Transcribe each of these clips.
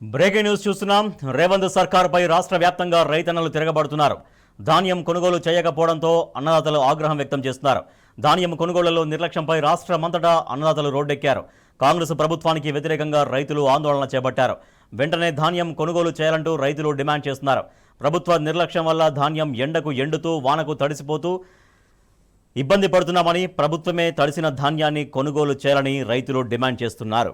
Breaking news చూస్తున్నాం. రేవంత్ సర్కార్పై రాష్ట్ర వ్యాప్తంగా రైతన్నలు తిరగబడుతున్నారు. ధాన్యం కొనుగోలు చేయకపోవడంతో అన్నదాతలు ఆగ్రహం వ్యక్తం చేస్తున్నారు. ధాన్యం కొనుగోళ్లలో నిర్లక్ష్యంపై రాష్ట్రమంతటా అన్నదాతలు రోడ్డెక్కారు. కాంగ్రెస్ ప్రభుత్వానికి వ్యతిరేకంగా రైతులు ఆందోళన చేపట్టారు. వెంటనే ధాన్యం కొనుగోలు చేయాలంటూ రైతులు డిమాండ్ చేస్తున్నారు. ప్రభుత్వ నిర్లక్ష్యం వల్ల ధాన్యం ఎండకు ఎండుతూ వానకు తడిసిపోతూ ఇబ్బంది పడుతున్నామని, ప్రభుత్వమే తడిసిన ధాన్యాన్ని కొనుగోలు చేయాలని రైతులు డిమాండ్ చేస్తున్నారు.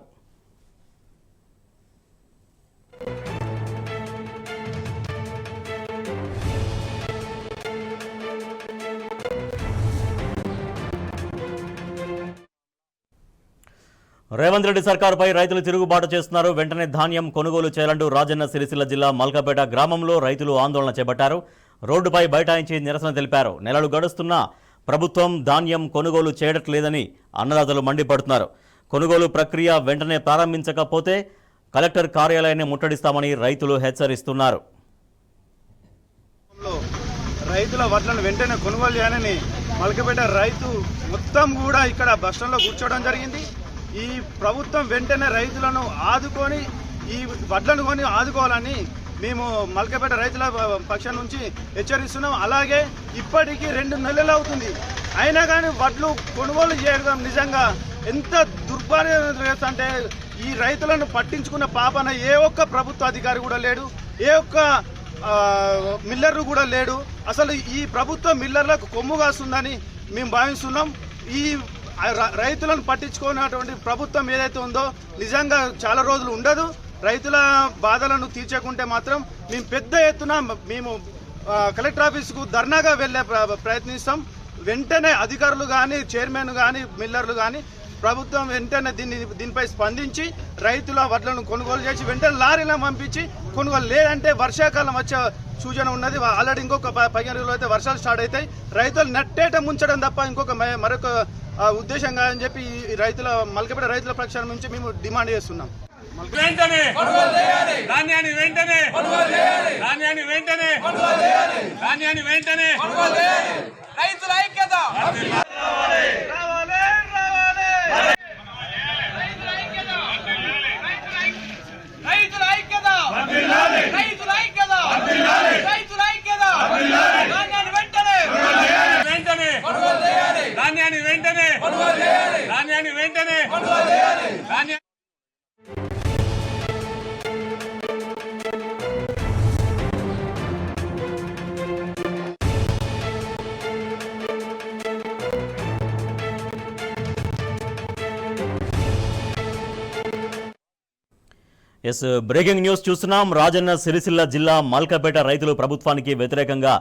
రేవంత్ రెడ్డి సర్కారుపై రైతులు తిరుగుబాటు చేస్తున్నారు. వెంటనే ధాన్యం కొనుగోలు చేయాలంటూ రాజన్న సిరిసిల్ల జిల్లా మల్కపేట గ్రామంలో రైతులు ఆందోళన చేపట్టారు. రోడ్డుపై బైఠాయించి నిరసన తెలిపారు. నెలలు గడుస్తున్నా ప్రభుత్వం ధాన్యం కొనుగోలు చేయట్లేదని అన్నదాతలు మండిపడుతున్నారు. కొనుగోలు ప్రక్రియ వెంటనే ప్రారంభించకపోతే కలెక్టర్ కార్యాలయాన్ని ముట్టడిస్తామని రైతులు హెచ్చరిస్తున్నారు. రైతుల వడ్లను వెంటనే కొనుగోలు చేయాలని మల్కపేట రైతు మొత్తం కూడా ఇక్కడ బస్టాండ్లో కూర్చోవడం జరిగింది. ఈ ప్రభుత్వం వెంటనే రైతులను ఆదుకొని ఈ వడ్లను కొని ఆదుకోవాలని మేము మల్కపేట రైతుల పక్షం నుంచి హెచ్చరిస్తున్నాం. అలాగే ఇప్పటికీ 2 నెలలు అవుతుంది, అయినా కానీ వడ్లు కొనుగోలు చేయడం నిజంగా ఎంత దుర్భాగ్యం అంటే ఈ రైతులను పట్టించుకున్న పాపన ఏ ఒక్క ప్రభుత్వ అధికారి కూడా లేడు, ఏ ఒక్క మిల్లర్లు కూడా లేడు. అసలు ఈ ప్రభుత్వం మిల్లర్లకు కొమ్ము కాస్తుందని మేము భావిస్తున్నాం. ఈ రైతులను పట్టించుకున్నటువంటి ప్రభుత్వం ఏదైతే ఉందో నిజంగా చాలా రోజులు ఉండదు. రైతుల బాధలను తీర్చకుంటే మాత్రం మేము పెద్ద ఎత్తున మేము కలెక్టర్ ఆఫీసుకు ధర్నాగా వెళ్ళే ప్రయత్నిస్తాం. వెంటనే అధికారులు కానీ, చైర్మన్ కానీ, మిల్లర్లు కానీ ప్రభుత్వం వెంటనే దీనిపై స్పందించి రైతుల వడ్లను కొనుగోలు చేసి వెంటనే లారీలో పంపించి కొనుగోలు, లేదంటే వర్షాకాలం వచ్చే సూచన ఉన్నది. ఆల్రెడీ ఇంకొక 15 రోజులు అయితే వర్షాలు స్టార్ట్ అవుతాయి. రైతులు నట్టేట ముంచడం తప్ప ఇంకొక మరొక ఉద్దేశం కాదని చెప్పి ఈ రైతుల మల్కపేట రైతుల పక్షాల నుంచి మేము డిమాండ్ చేస్తున్నాం. వెంటనే ధాన్యాన్ని వెంటనే ధాన్యాన్ని వెంటనే ధాన్యాన్ని వెంటనే రైతుల ఐక్యత రైతుల ఐక్యత రైతుల ఐక్యత రైతుల ఐక్యత ధాన్యాన్ని వెంటనే వెంటనే ధాన్యాన్ని వెంటనే ధాన్యాన్ని వెంటనే ధాన్యాన్ని ఎస్, బ్రేకింగ్ న్యూస్ చూస్తున్నాం. రాజన్న సిరిసిల్ల జిల్లా మల్కపేట రైతులు ప్రభుత్వానికి వ్యతిరేకంగా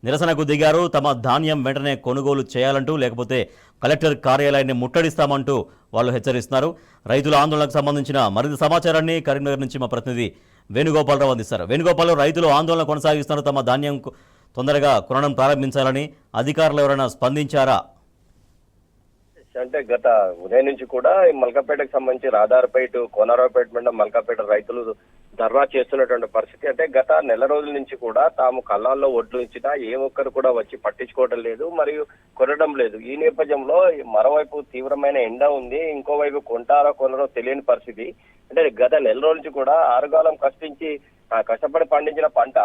నిరసనకు దిగారు. తమ ధాన్యం వెంటనే కొనుగోలు చేయాలంటూ, లేకపోతే కలెక్టర్ కార్యాలయాన్ని ముట్టడిస్తామంటూ వాళ్ళు హెచ్చరిస్తున్నారు. రైతుల ఆందోళనకు సంబంధించిన మరింత సమాచారాన్ని కరీంనగర్ నుంచి మా ప్రతినిధి వేణుగోపాలరావు అందిస్తారు. వేణుగోపాలరావు, రైతులు ఆందోళన కొనసాగిస్తున్నారు. తమ ధాన్యం తొందరగా కొనడం ప్రారంభించాలని అధికారులు ఎవరైనా స్పందించారా? అంటే గత ఉదయం నుంచి కూడా ఈ మల్కపేటకు సంబంధించి రాధారపేట, కోనరావుపేట మండలం మల్కపేట రైతులు ధర్నా చేస్తున్నటువంటి పరిస్థితి. అంటే గత నెల రోజుల నుంచి కూడా తాము కళ్ళాల్లో ఒడ్లు ఇచ్చినా ఏ ఒక్కరు కూడా వచ్చి పట్టించుకోవడం లేదు, మరియు కొనడం లేదు. ఈ నేపథ్యంలో మరోవైపు తీవ్రమైన ఎండ ఉంది, ఇంకోవైపు కొంటారో కొనరో తెలియని పరిస్థితి. అంటే గత నెల రోజుల నుంచి కూడా ఆరుగాలం కష్టపడి పండించిన పంట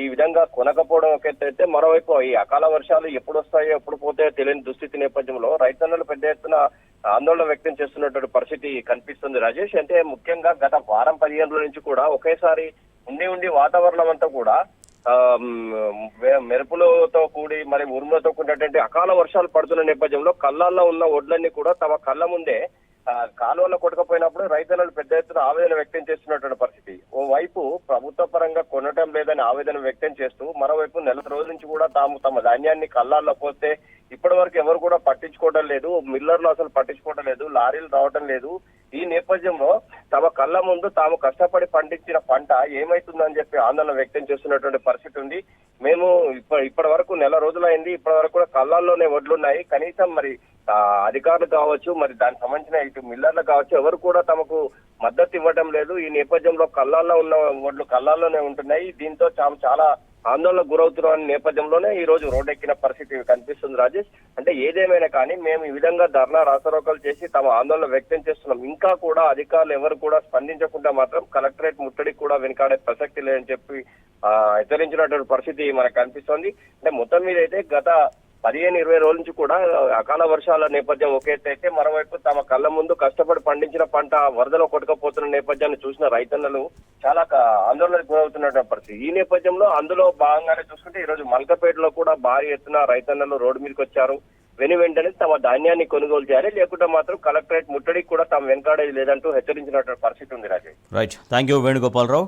ఈ విధంగా కొనకపోవడం ఒక ఎత్తైతే, మరోవైపు ఈ అకాల వర్షాలు ఎప్పుడు వస్తాయో ఎప్పుడు పోతాయో తెలియని దుస్థితి నేపథ్యంలో రైతన్నలు పెద్ద ఎత్తున ఆందోళన వ్యక్తం చేస్తున్నటువంటి పరిస్థితి కనిపిస్తుంది రాజేష్. అంటే ముఖ్యంగా గత వారం 15 రోజుల నుంచి కూడా ఒకేసారి ఉండి వాతావరణం అంతా కూడా మెరుపులతో కూడి మరి ఉరుములతో కూడినటువంటి అకాల వర్షాలు పడుతున్న నేపథ్యంలో కళ్ళాల్లో ఉన్న ఒడ్లన్నీ కూడా తమ కళ్ళ ముందే కాలువలో కొట్టకపోయినప్పుడు రైతులను పెద్ద ఎత్తున ఆవేదన వ్యక్తం చేస్తున్నటువంటి పరిస్థితి. ఓవైపు ప్రభుత్వ పరంగా కొనడం లేదని ఆవేదన వ్యక్తం చేస్తూ, మరోవైపు నెల రోజుల నుంచి కూడా తమ ధాన్యాన్ని కళ్ళాల్లో పోస్తే ఇప్పటి వరకు ఎవరు కూడా పట్టించుకోవడం లేదు, మిల్లర్లు అసలు పట్టించుకోవడం లేదు, లారీలు రావడం లేదు. ఈ నేపథ్యంలో తమ కళ్ళ ముందు తాము కష్టపడి పండించిన పంట ఏమైతుందని చెప్పి ఆందోళన వ్యక్తం చేస్తున్నటువంటి పరిస్థితి ఉంది. మేము ఇప్పటి వరకు నెల రోజులైంది, ఇప్పటి వరకు కూడా కళ్ళాల్లోనే వడ్లున్నాయి. కనీసం మరి అధికారులు కావచ్చు, మరి దానికి సంబంధించిన ఇటు మిల్లర్లు కావచ్చు, ఎవరు కూడా తమకు మద్దతు ఇవ్వడం లేదు. ఈ నేపథ్యంలో కళ్ళాల్లో ఉన్న వడ్లు కళ్ళాల్లోనే ఉంటున్నాయి. దీంతో చాలా ఆందోళనకు గురవుతున్న నేపథ్యంలోనే ఈ రోజు రోడ్డెక్కిన పరిస్థితి కనిపిస్తుంది రాజేష్. అంటే ఏదేమైనా కానీ మేము ఈ విధంగా ధర్నా రాస్తారోకలు చేసి తమ ఆందోళన వ్యక్తం చేస్తున్నాం. ఇంకా కూడా అధికారులు ఎవరు కూడా స్పందించకుండా మాత్రం కలెక్టరేట్ ముట్టడికి కూడా వెనకాడే ప్రసక్తి లేదని చెప్పి హెచ్చరించినటువంటి పరిస్థితి మనకు కనిపిస్తోంది. అంటే మొత్తం మీద అయితే గత 15-20 రోజుల నుంచి కూడా అకాల వర్షాల నేపథ్యం ఒక ఎత్తు అయితే, మరోవైపు తమ కళ్ళ ముందు కష్టపడి పండించిన పంట వరదలో కొట్టుకపోతున్న నేపథ్యాన్ని చూసిన రైతన్నలు చాలా ఆందోళనకు గురవుతున్నటువంటి పరిస్థితి. ఈ నేపథ్యంలో అందులో భాగంగానే చూసుకుంటే ఈ రోజు మల్కపేటలో కూడా భారీ ఎత్తున రైతన్నలు రోడ్డు మీదకి వచ్చారు. వెంటనే తమ ధాన్యాన్ని కొనుగోలు చేయాలి, లేకుంటే మాత్రం కలెక్టరేట్ ముట్టడికి కూడా తమ వెనకాడేది లేదంటూ హెచ్చరించినటువంటి పరిస్థితి ఉంది Rajesh. Right, thank you Venugopala Rao.